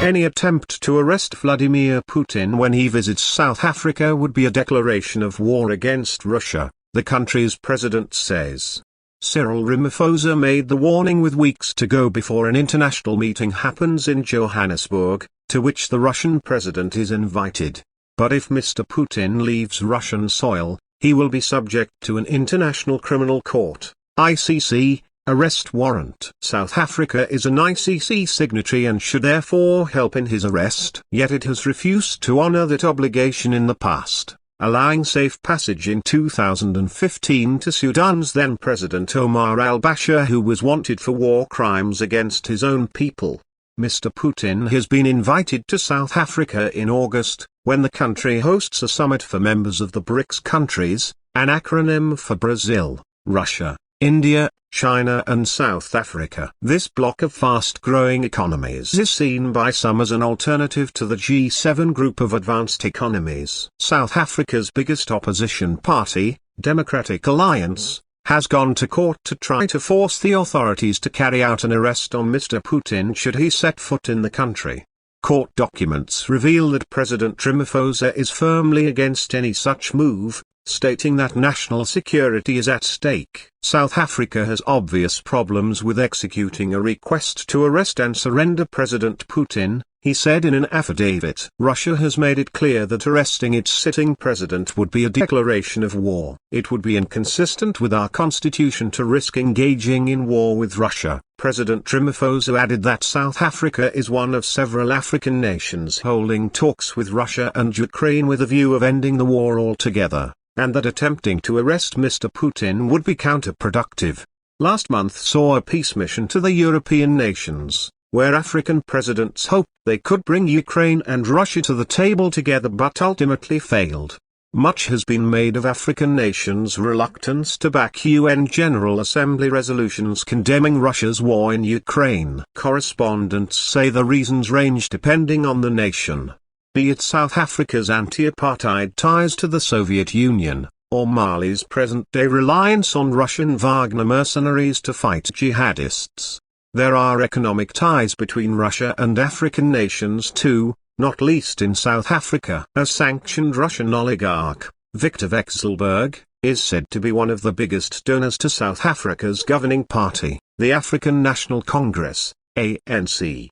Any attempt to arrest Vladimir Putin when he visits South Africa would be a declaration of war against Russia, the country's president says. Cyril Ramaphosa made the warning with weeks to go before an international meeting happens in Johannesburg, to which the Russian president is invited. But if Mr Putin leaves Russian soil, he will be subject to an International Criminal Court, ICC, arrest warrant. South Africa is an ICC signatory and should therefore help in his arrest. Yet it has refused to honor that obligation in the past, allowing safe passage in 2015 to Sudan's then President Omar al-Bashir, who was wanted for war crimes against his own people. Mr Putin has been invited to South Africa in August, when the country hosts a summit for members of the Brics countries, an acronym for Brazil, Russia, India, China and South Africa. This bloc of fast-growing economies is seen by some as an alternative to the G7 group of advanced economies. South Africa's biggest opposition party, Democratic Alliance, has gone to court to try to force the authorities to carry out an arrest on Mr Putin should he set foot in the country. Court documents reveal that President Ramaphosa is firmly against any such move, stating that national security is at stake. South Africa has obvious problems with executing a request to arrest and surrender President Putin, he said in an affidavit. Russia has made it clear that arresting its sitting president would be a declaration of war. It would be inconsistent with our constitution to risk engaging in war with Russia. President Ramaphosa added that South Africa is one of several African nations holding talks with Russia and Ukraine with a view of ending the war altogether, and that attempting to arrest Mr Putin would be counterproductive. Last month saw a peace mission to the European nations, where African presidents hoped they could bring Ukraine and Russia to the table together but ultimately failed. Much has been made of African nations' reluctance to back UN General Assembly resolutions condemning Russia's war in Ukraine. Correspondents say the reasons range depending on the nation, be it South Africa's anti-apartheid ties to the Soviet Union, or Mali's present-day reliance on Russian Wagner mercenaries to fight jihadists. There are economic ties between Russia and African nations too, not least in South Africa. A sanctioned Russian oligarch, Victor Vekselberg, is said to be one of the biggest donors to South Africa's governing party, the African National Congress, ANC.